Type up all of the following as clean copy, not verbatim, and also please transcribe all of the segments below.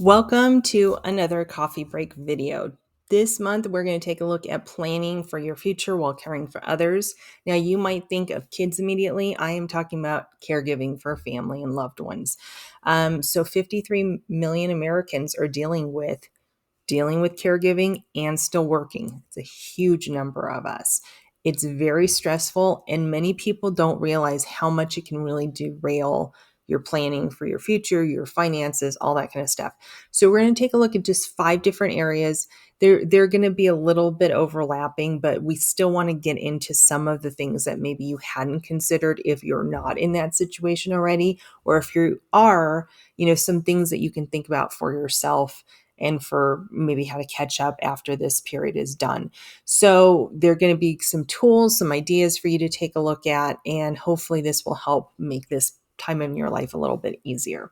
Welcome to another coffee break video. This month, we're going to take a look at planning for your future while caring for others. Now, you might think of kids immediately. I am talking about caregiving for family and loved ones. 53 million Americans are dealing with caregiving and still working. It's a huge number of us. It's very stressful, and many people don't realize how much it can really derail your planning for your future, your finances, all that kind of stuff. So we're going to take a look at just 5 different areas. They're going to be a little bit overlapping, but we still want to get into some of the things that maybe you hadn't considered if you're not in that situation already, or if you are, some things that you can think about for yourself and for maybe how to catch up after this period is done. So there are going to be some tools, some ideas for you to take a look at, and hopefully this will help make this time in your life a little bit easier.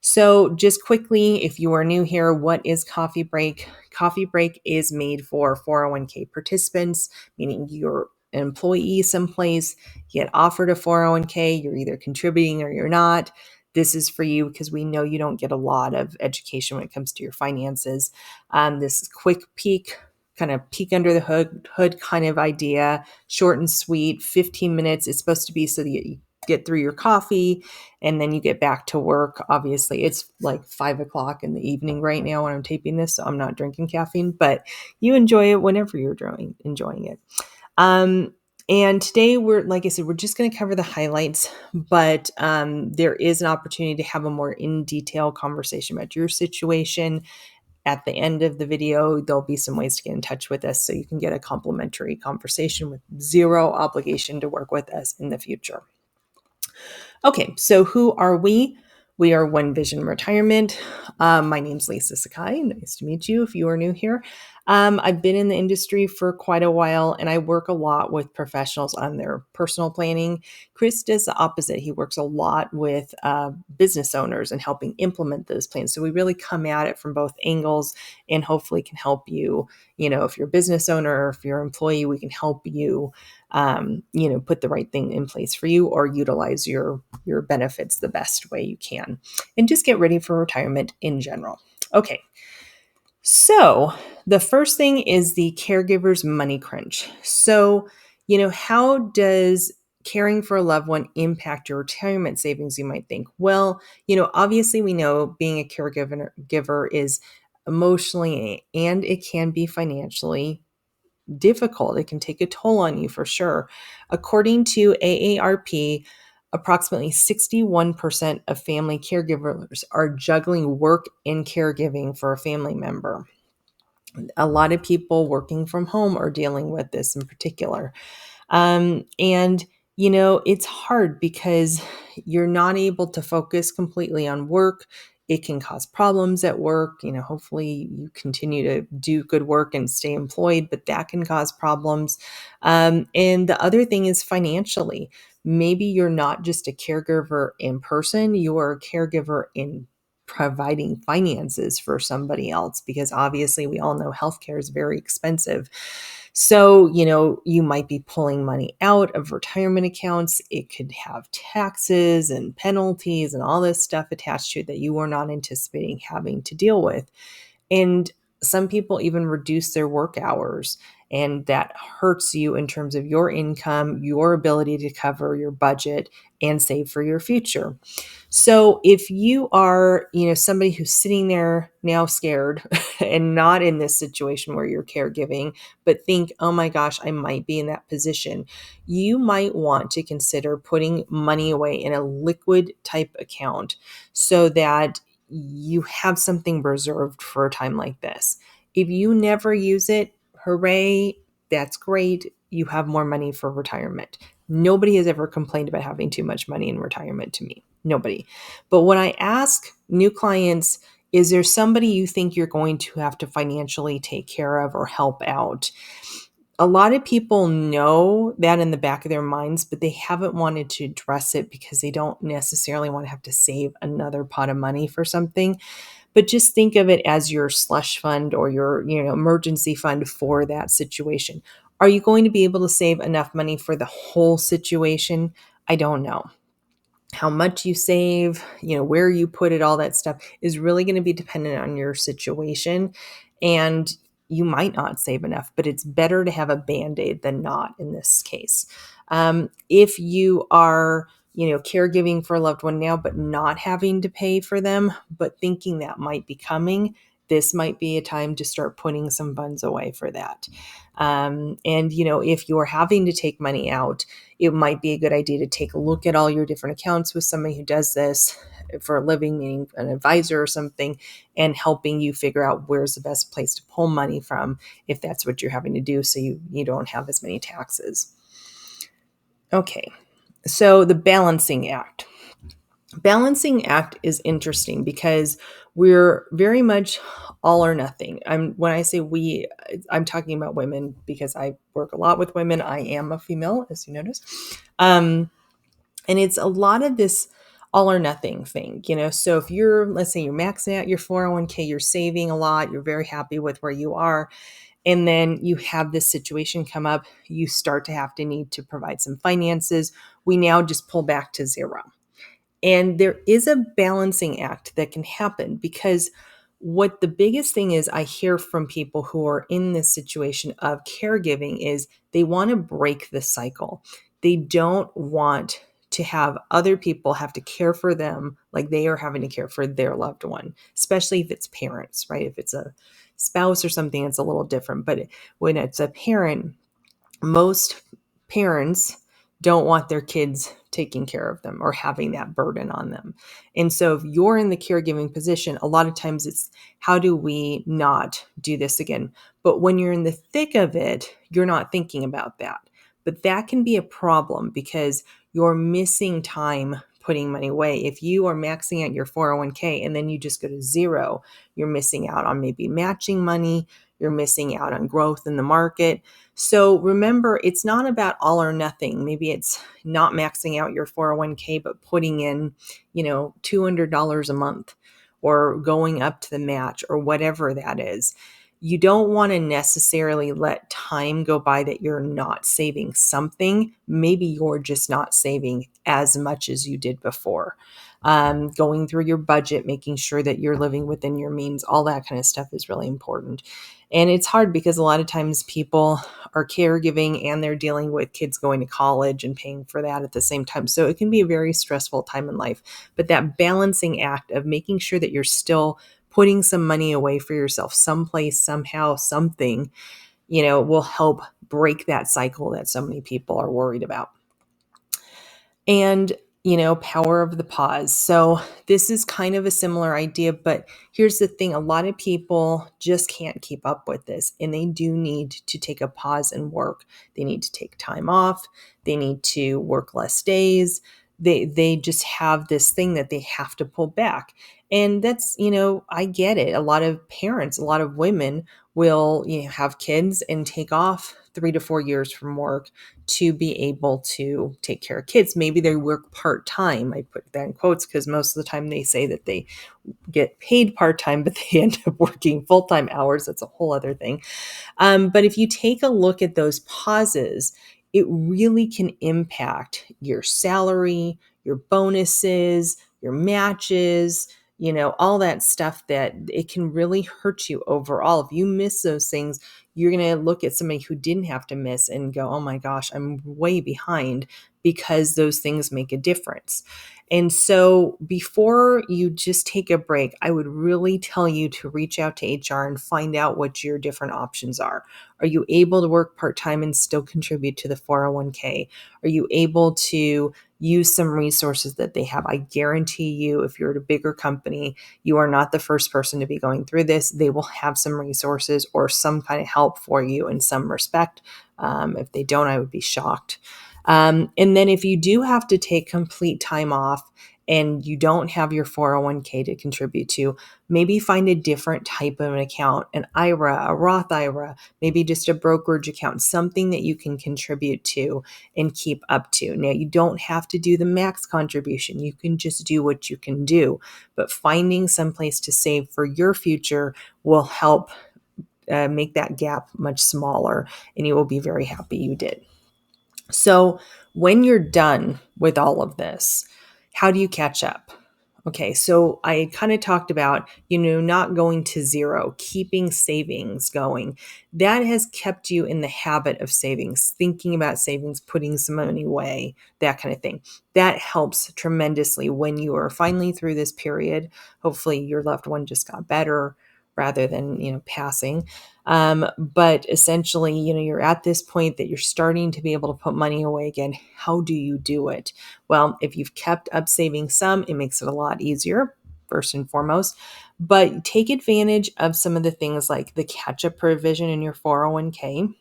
So just quickly, if you are new here, what is Coffee Break? Coffee Break is made for 401k participants, meaning you're an employee someplace, you get offered a 401k, you're either contributing or you're not. This is for you because we know you don't get a lot of education when it comes to your finances. This is quick peek, kind of peek under the hood kind of idea, short and sweet, 15 minutes. It's supposed to be so that you get through your coffee and then you get back to work. Obviously, it's like 5 o'clock in the evening right now when I'm taping this, so I'm not drinking caffeine, but you enjoy it whenever you're enjoying it. And today like I said, we're just going to cover the highlights, but there is an opportunity to have a more in-detail conversation about your situation. At the end of the video, there'll be some ways to get in touch with us so you can get a complimentary conversation with zero obligation to work with us in the future. Okay, so who are we? We are One Vision Retirement. My name's Lisa Sakai. Nice to meet you if you are new here. I've been in the industry for quite a while, and I work a lot with professionals on their personal planning. Chris does the opposite. He works a lot with business owners and helping implement those plans. So we really come at it from both angles and hopefully can help you. If you're a business owner or if you're an employee, we can help you put the right thing in place for you or utilize your benefits the best way you can and just get ready for retirement in general. Okay. So the first thing is the caregiver's money crunch. So, how does caring for a loved one impact your retirement savings, you might think? Well, obviously we know being a caregiver is emotionally and it can be financially difficult. It can take a toll on you for sure. According to AARP, approximately 61% of family caregivers are juggling work and caregiving for a family member. A lot of people working from home are dealing with this in particular. It's hard because you're not able to focus completely on work. It can cause problems at work. Hopefully you continue to do good work and stay employed, but that can cause problems. And the other thing is financially. Maybe you're not just a caregiver in person, you are a caregiver in providing finances for somebody else, because obviously we all know healthcare is very expensive. So, you might be pulling money out of retirement accounts. It could have taxes and penalties and all this stuff attached to it that you were not anticipating having to deal with. And some people even reduce their work hours, and that hurts you in terms of your income, your ability to cover your budget and save for your future. So if you are, somebody who's sitting there now scared and not in this situation where you're caregiving, but think, oh my gosh, I might be in that position, you might want to consider putting money away in a liquid type account so that you have something reserved for a time like this. If you never use it, hooray, that's great. You have more money for retirement. Nobody has ever complained about having too much money in retirement to me. Nobody. But when I ask new clients, is there somebody you think you're going to have to financially take care of or help out? A lot of people know that in the back of their minds, but they haven't wanted to address it because they don't necessarily want to have to save another pot of money for something. But just think of it as your slush fund or your, emergency fund for that situation. Are you going to be able to save enough money for the whole situation? I don't know. how much you save, where you put it, all that stuff is really going to be dependent on your situation. And you might not save enough, but it's better to have a band-aid than not in this case. If you are, caregiving for a loved one now, but not having to pay for them, but thinking that might be coming, this might be a time to start putting some funds away for that. And, if you're having to take money out, it might be a good idea to take a look at all your different accounts with somebody who does this for a living, meaning an advisor or something, and helping you figure out where's the best place to pull money from if that's what you're having to do, so you don't have as many taxes. Okay, so the balancing act. Balancing act is interesting because we're very much all or nothing. When I say we, I'm talking about women because I work a lot with women. I am a female, as you notice. And it's a lot of this all or nothing thing, So if let's say you're maxing out your 401k, you're saving a lot, you're very happy with where you are, and then you have this situation come up, you start to have to need to provide some finances. We now just pull back to zero. And there is a balancing act that can happen, because what the biggest thing is I hear from people who are in this situation of caregiving is they want to break the cycle. They don't want to have other people have to care for them like they are having to care for their loved one, especially if it's parents, right? If it's a spouse or something, it's a little different. But when it's a parent, most parents don't want their kids taking care of them or having that burden on them. And so if you're in the caregiving position, a lot of times it's, how do we not do this again? But when you're in the thick of it, you're not thinking about that. But that can be a problem because you're missing time putting money away. If you are maxing out your 401k and then you just go to zero, you're missing out on maybe matching money. You're missing out on growth in the market. So remember, it's not about all or nothing. Maybe it's not maxing out your 401k, but putting in, $200 a month or going up to the match or whatever that is. You don't want to necessarily let time go by that you're not saving something. Maybe you're just not saving as much as you did before. Going through your budget, making sure that you're living within your means, all that kind of stuff is really important. And it's hard because a lot of times people are caregiving and they're dealing with kids going to college and paying for that at the same time. So it can be a very stressful time in life. But that balancing act of making sure that you're still putting some money away for yourself someplace, somehow, something, will help break that cycle that so many people are worried about. And, power of the pause. So this is kind of a similar idea, but here's the thing. A lot of people just can't keep up with this, and they do need to take a pause and work. They need to take time off. They need to work less days. They just have this thing that they have to pull back. And that's, I get it. A lot of parents, a lot of women will, have kids and take off 3 to 4 years from work to be able to take care of kids. Maybe they work part-time. I put that in quotes because most of the time they say that they get paid part-time, but they end up working full-time hours. That's a whole other thing. But if you take a look at those pauses, it really can impact your salary, your bonuses, your matches, all that stuff, that it can really hurt you overall. If you miss those things, you're going to look at somebody who didn't have to miss and go, oh my gosh, I'm way behind, because those things make a difference. And so before you just take a break, I would really tell you to reach out to HR and find out what your different options are. Are you able to work part-time and still contribute to the 401k? Are you able to use some resources that they have? I guarantee you, if you're at a bigger company, you are not the first person to be going through this. They will have some resources or some kind of help for you in some respect. If they don't, I would be shocked. And then if you do have to take complete time off and you don't have your 401k to contribute to, maybe find a different type of an account, an IRA, a Roth IRA, maybe just a brokerage account, something that you can contribute to and keep up to. Now, you don't have to do the max contribution. You can just do what you can do, but finding some place to save for your future will help make that gap much smaller, and you will be very happy you did. So when you're done with all of this, How do you catch up? Okay, so I kind of talked about, not going to zero, keeping savings going. That has kept you in the habit of savings, thinking about savings, putting some money away, that kind of thing. That helps tremendously when you are finally through this period. Hopefully, your loved one just got better rather than, passing. But essentially, you're at this point that you're starting to be able to put money away again. How do you do it? Well, if you've kept up saving some, it makes it a lot easier, first and foremost. But take advantage of some of the things like the catch up provision in your 401k.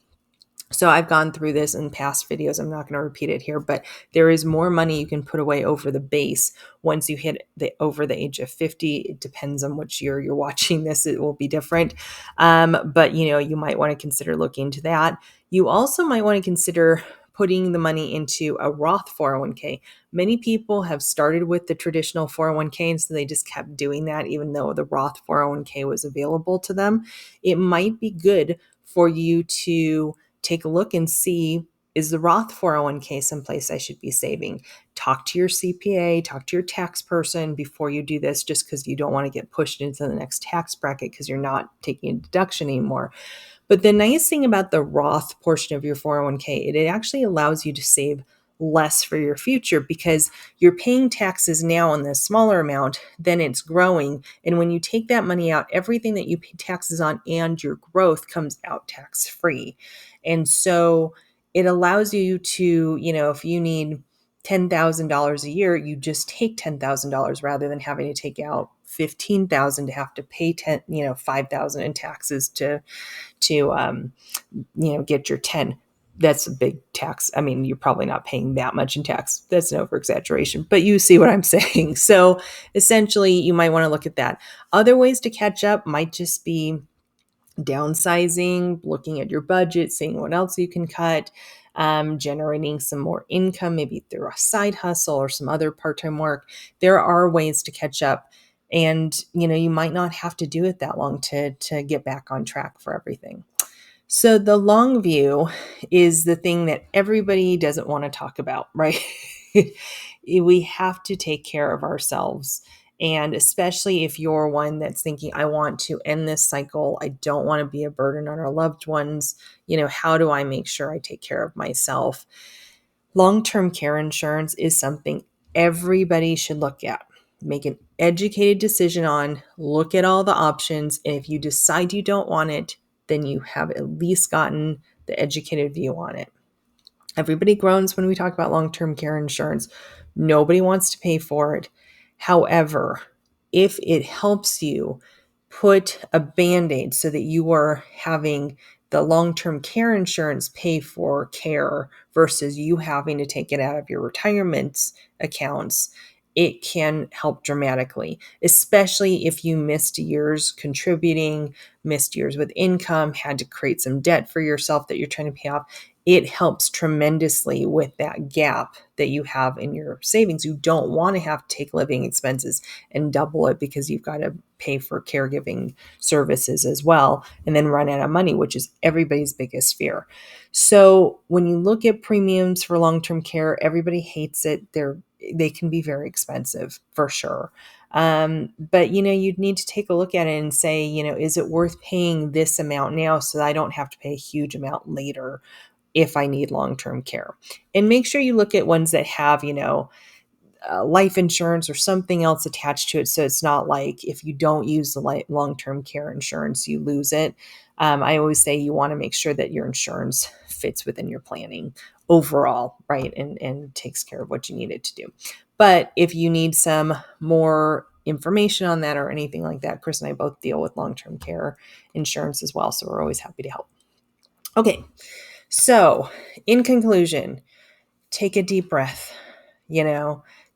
So I've gone through this in past videos. I'm not going to repeat it here, but there is more money you can put away over the base once you hit over the age of 50. It depends on which year you're watching this. It will be different. But you might want to consider looking into that. You also might want to consider putting the money into a Roth 401k. Many people have started with the traditional 401k, and so they just kept doing that even though the Roth 401k was available to them. It might be good for you to take a look and see, is the Roth 401k someplace I should be saving? Talk to your CPA, talk to your tax person before you do this, just because you don't want to get pushed into the next tax bracket because you're not taking a deduction anymore. But the nice thing about the Roth portion of your 401k, it actually allows you to save less for your future because you're paying taxes now on the smaller amount, then it's growing. And when you take that money out, everything that you pay taxes on and your growth comes out tax free. And so it allows you to, if you need $10,000 a year, you just take $10,000 rather than having to take out 15,000 to have to pay 5,000 in taxes to get your 10. That's a big tax. I mean, you're probably not paying that much in tax. That's an over exaggeration, but you see what I'm saying. So essentially, you might want to look at that. Other ways to catch up might just be downsizing, looking at your budget, seeing what else you can cut, generating some more income, maybe through a side hustle or some other part-time work. There are ways to catch up, and you might not have to do it that long to get back on track for everything. So the long view is the thing that everybody doesn't want to talk about, right? We have to take care of ourselves. And especially if you're one that's thinking, I want to end this cycle, I don't want to be a burden on our loved ones. How do I make sure I take care of myself? Long-term care insurance is something everybody should look at. Make an educated decision on, look at all the options. And if you decide you don't want it, then you have at least gotten the educated view on it. Everybody groans when we talk about long-term care insurance. Nobody wants to pay for it. However, if it helps you put a Band-Aid so that you are having the long-term care insurance pay for care versus you having to take it out of your retirement accounts, it can help dramatically, especially if you missed years contributing, missed years with income, had to create some debt for yourself that you're trying to pay off. It helps tremendously with that gap that you have in your savings. You don't want to have to take living expenses and double it because you've got to pay for caregiving services as well and then run out of money, which is everybody's biggest fear. So when you look at premiums for long-term care, everybody hates it. They can be very expensive for sure. But you'd need to take a look at it and say, is it worth paying this amount now so that I don't have to pay a huge amount later if I need long-term care? And make sure you look at ones that have, life insurance or something else attached to it. So it's not like if you don't use the long-term care insurance, you lose it. I always say you want to make sure that your insurance fits within your planning overall, right? And takes care of what you need it to do. But if you need some more information on that or anything like that, Chris and I both deal with long-term care insurance as well. So we're always happy to help. Okay. So in conclusion, take a deep breath.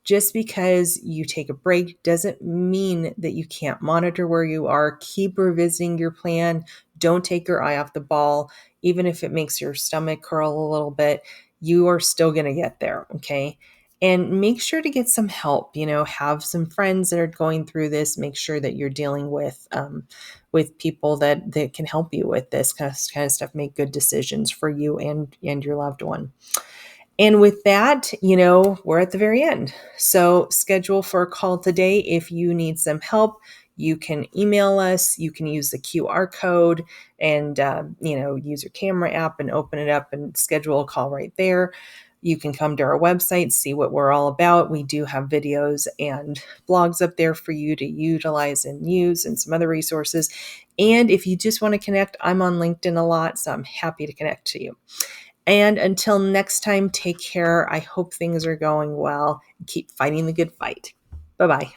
Just because you take a break doesn't mean that you can't monitor where you are. Keep revisiting your plan. Don't take your eye off the ball. Even if it makes your stomach curl a little bit, you are still going to get there. Okay. And make sure to get some help, have some friends that are going through this. Make sure that you're dealing with people that can help you with this kind of stuff. Make good decisions for you and your loved one. And with that, we're at the very end. So schedule for a call today. If you need some help, you can email us. You can use the QR code and, use your camera app and open it up and schedule a call right there. You can come to our website, see what we're all about. We do have videos and blogs up there for you to utilize and use, and some other resources. And if you just want to connect, I'm on LinkedIn a lot, so I'm happy to connect to you. And until next time, take care. I hope things are going well. Keep fighting the good fight. Bye-bye.